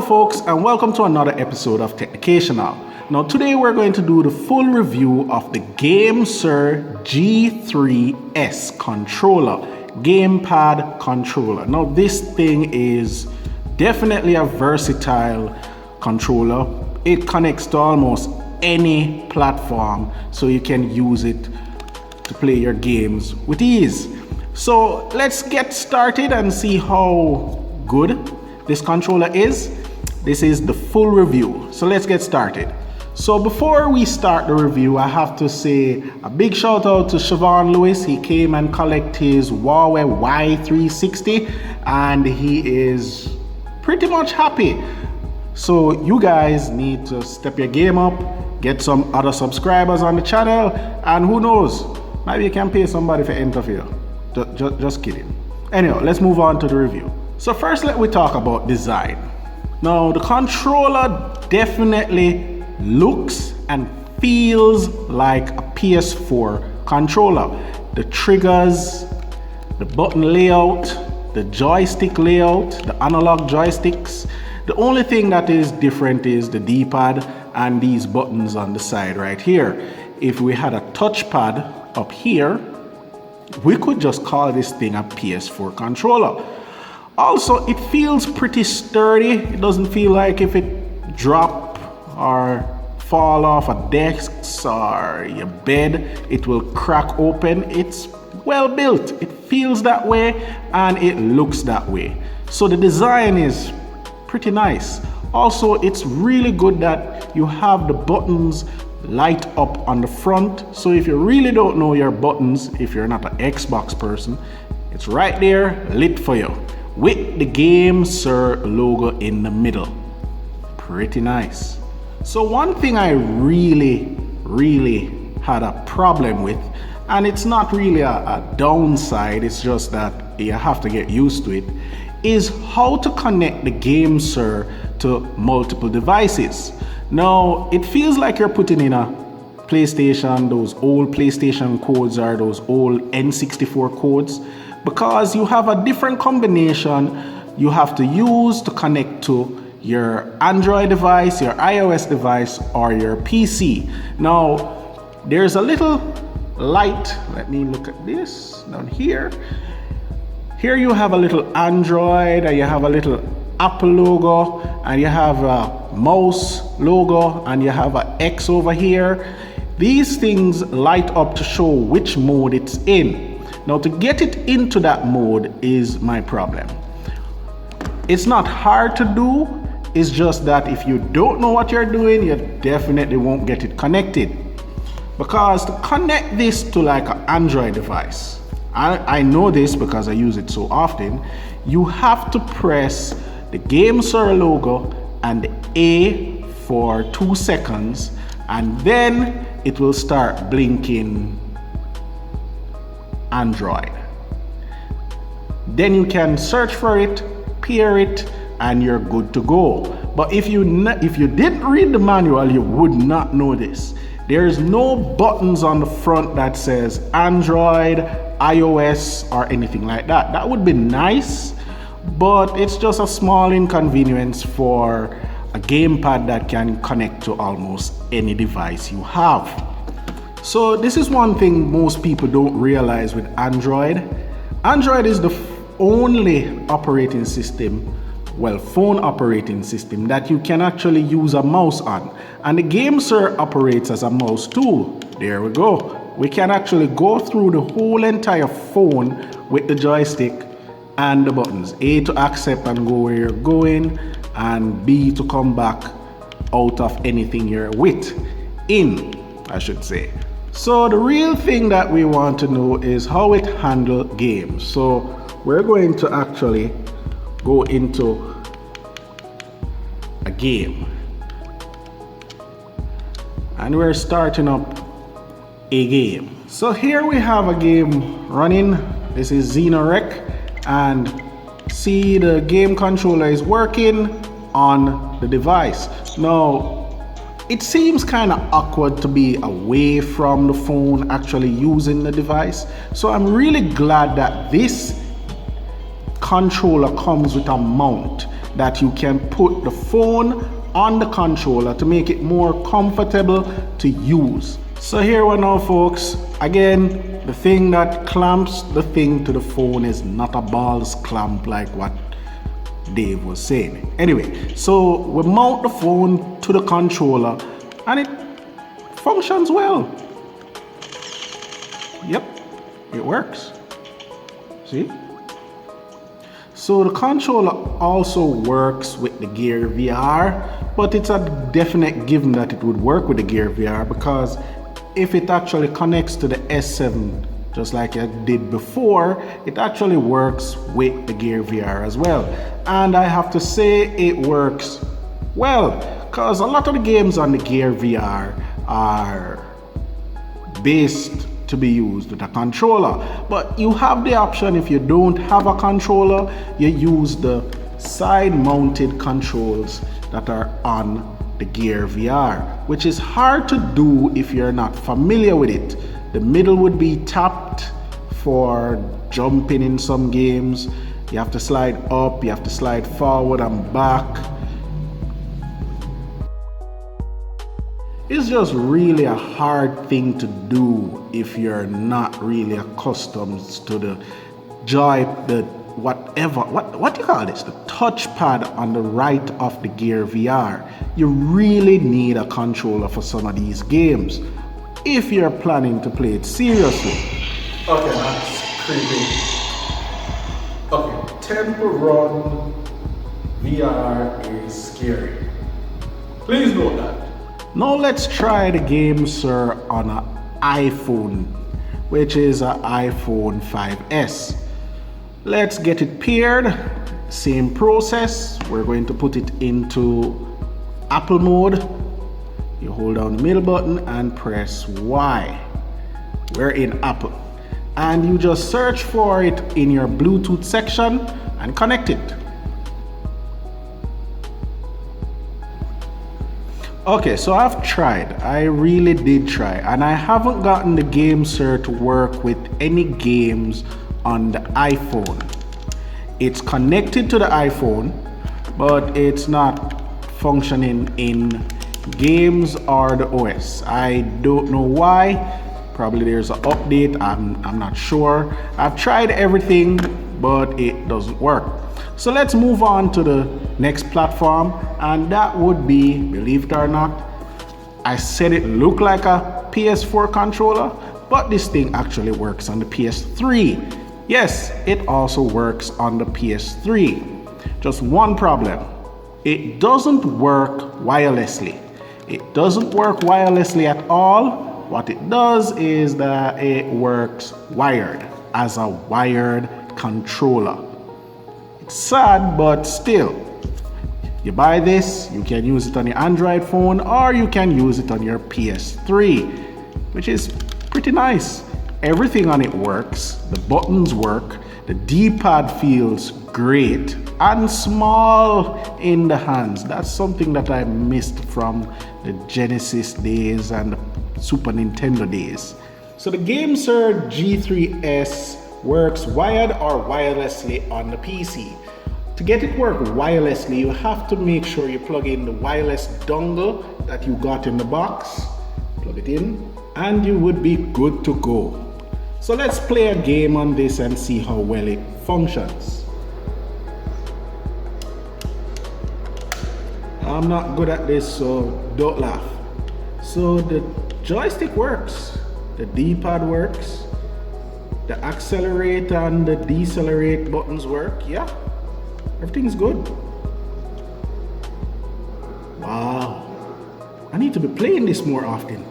folks, and welcome to another episode of Technicational. Now today we're going to do the full review of the GameSir G3s controller, GamePad controller. Now this thing is definitely a versatile controller. It connects to almost any platform, so you can use it to play your games with ease. So let's get started and see how good this controller is. This is the full review, so let's get started. So before we start the review, I have to say a big shout out to Siobhan Lewis. He came and collected his Huawei Y360 and he is pretty much happy. So you guys need to step your game up, get some other subscribers on the channel, and who knows, maybe you can pay somebody for interview. Just kidding. Anyhow, let's move on to the review. So first, let me talk about design. Now, the controller definitely looks and feels like a PS4 controller. The triggers, the button layout, the joystick layout, the analog joysticks. The only thing that is different is the D-pad and these buttons on the side right here. If we had a touchpad up here, we could just call this thing a PS4 controller. Also, it feels pretty sturdy. It doesn't feel like if it drop or fall off a desk or your bed, it will crack open. It's well built. It feels that way and it looks that way. So the design is pretty nice. Also, it's really good that you have the buttons light up on the front. So if you really don't know your buttons, if you're not an Xbox person, it's right there lit for you with the GameSir logo in the middle. Pretty nice. So one thing I really had a problem with, and it's not really a downside, it's just that you have to get used to it, is how to connect the GameSir to multiple devices. Now, it feels like you're putting in a PlayStation, those old PlayStation codes or those old N64 codes, because you have a different combination you have to use to connect to your Android device, your iOS device, or your PC. Now, there's a little light. Let me look at this down here. Here you have a little Android, and you have a little Apple logo, and you have a mouse logo, and you have an X over here. These things light up to show which mode it's in. Now, to get it into that mode is my problem. It's not hard to do. It's just that if you don't know what you're doing, you definitely won't get it connected. Because to connect this to like an Android device, I know this because I use it so often, you have to press the GameSir logo and the A for 2 seconds, and then it will start blinking Android. Then you can search for it, pair it, and you're good to go. But if you didn't read the manual, you would not know this. There's no buttons on the front that says Android, iOS, or anything like that. That would be nice, but it's just a small inconvenience for a gamepad that can connect to almost any device you have. So this is one thing most people don't realize with Android. Android is the only operating system, well, phone operating system that you can actually use a mouse on. And the GameSir operates as a mouse too. There we go. We can actually go through the whole entire phone with the joystick and the buttons. A to accept and go where you're going, and B to come back out of anything you're in, I should say. So the real thing that we want to know is how it handles games. So we're going to actually go into a game. And we're starting up a game. So here we have a game running. This is Xenorec, and see the game controller is working on the device. Now, it seems kind of awkward to be away from the phone actually using the device. So I'm really glad that this controller comes with a mount that you can put the phone on the controller to make it more comfortable to use. So here we are now, folks. Again, the thing that clamps the thing to the phone is not a balls clamp like what Dave was saying. Anyway, so we mount the phone to the controller and it functions well. Yep, it works. See? So the controller also works with the Gear VR, but it's a definite given that it would work with the Gear VR, because if it actually connects to the S7 just like I did before, it actually works with the Gear VR as well. And I have to say it works well, because a lot of the games on the Gear VR are based to be used with a controller, but you have the option, if you don't have a controller, you use the side mounted controls that are on the Gear VR, which is hard to do if you're not familiar with it. The middle would be tapped for jumping in some games. You have to slide up, you have to slide forward and back. It's just really a hard thing to do if you're not really accustomed to the what do you call this? The touchpad on the right of the Gear VR. You really need a controller for some of these games if you're planning to play it seriously. Okay, that's creepy. Okay, Temple Run VR is scary. Please note that. Now let's try the GameSir on an iPhone, which is an iPhone 5S. Let's get it paired. Same process. We're going to put it into Apple mode. You hold down the middle button and press Y. We're in Apple. And you just search for it in your Bluetooth section and connect it. Okay, so I've tried. I really did try, and I haven't gotten the GameSir to work with any games on the iPhone. It's connected to the iPhone, but it's not functioning in games or the OS. I don't know why. Probably there's an update. I'm not sure. I've tried everything, but it doesn't work. So let's move on to the next platform, and that would be, believe it or not, I said it looked like a PS4 controller, but this thing actually works on the PS3. Yes, it also works on the PS3. Just one problem. It doesn't work wirelessly. It doesn't work wirelessly at all. What it does is that it works wired, as a wired controller. Sad, but still, you buy this, you can use it on your Android phone, or you can use it on your PS3, which is pretty nice. Everything on it works, the buttons work, the D-pad feels great and small in the hands. That's something that I missed from the Genesis days and the Super Nintendo days. So the GameSir G3s works wired or wirelessly on the PC. To get it work wirelessly, you have to make sure you plug in the wireless dongle that you got in the box, plug it in, and you would be good to go. So let's play a game on this and see how well it functions. I'm not good at this, so don't laugh. So the joystick works, the D-pad works, the accelerate and the decelerate buttons work. Yeah, everything's good. Wow, I need to be playing this more often.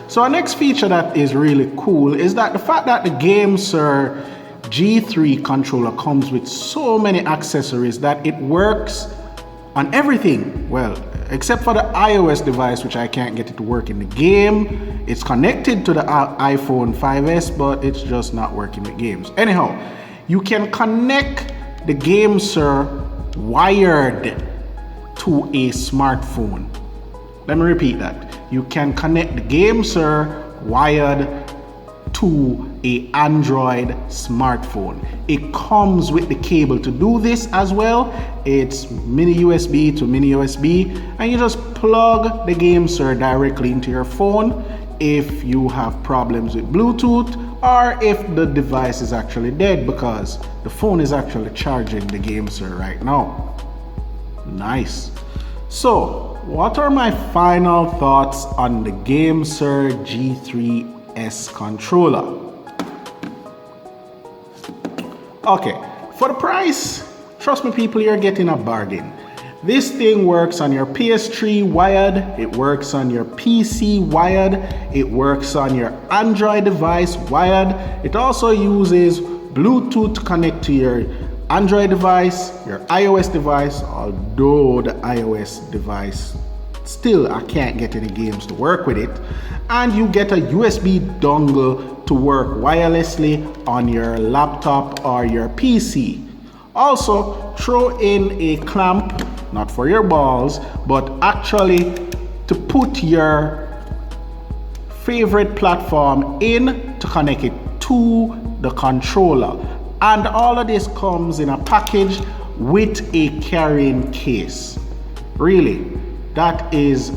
So our next feature that is really cool is that the fact that the GameSir G3 controller comes with so many accessories that it works on everything. Well, except for the iOS device, which I can't get it to work in the game. It's connected to the iPhone 5S, but it's just not working with games. Anyhow, you can connect the GameSir wired to a smartphone. Let me repeat that. You can connect the GameSir wired to a Android smartphone. It comes with the cable to do this as well. It's mini USB to mini USB, and you just plug the GameSir directly into your phone if you have problems with Bluetooth, or if the device is actually dead, because the phone is actually charging the GameSir right now. Nice. So, what are my final thoughts on the GameSir G3s controller? Okay, for the price, trust me people, you're getting a bargain. This thing works on your PS3 wired, it works on your PC wired, it works on your Android device wired. It also uses Bluetooth to connect to your Android device, your iOS device, although the iOS device still I can't get any games to work with it. And you get a USB dongle to work wirelessly on your laptop or your PC. Also, throw in a clamp, not for your balls, but actually to put your favorite platform in to connect it to the controller. And all of this comes in a package with a carrying case. Really, that is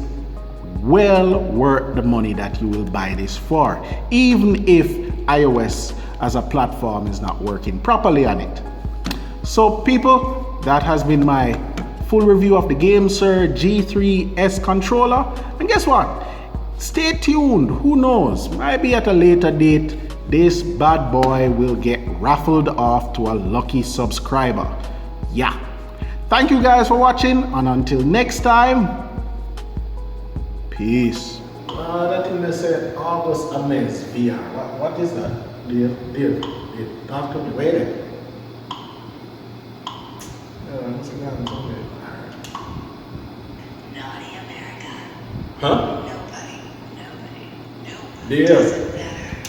well worth the money that you will buy this for, even if iOS as a platform is not working properly on it. So people, that has been my full review of the GameSir G3s controller. And guess what? Stay tuned. Who knows? Maybe at a later date, this bad boy will get raffled off to a lucky subscriber. Yeah. Thank you guys for watching, and until next time, peace. That thing that said August Amaze VR. What is that? Dear, talk to me. Wait a minute. Naughty America. Huh? Nobody. Dear,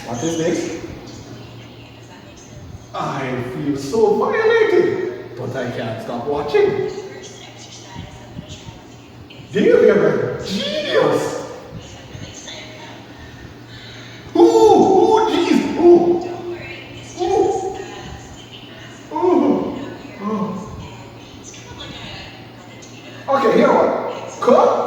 what is this? I feel so violated, but I can't stop watching. The first exercise I'm going to try with you is... Dear, you're a genius. I'm really excited about. Ooh, jeez, ooh. Don't worry, it's just a sleeping mask. Ooh. No, Oh. and it's kind of like a Tito. Okay, here what? Cut.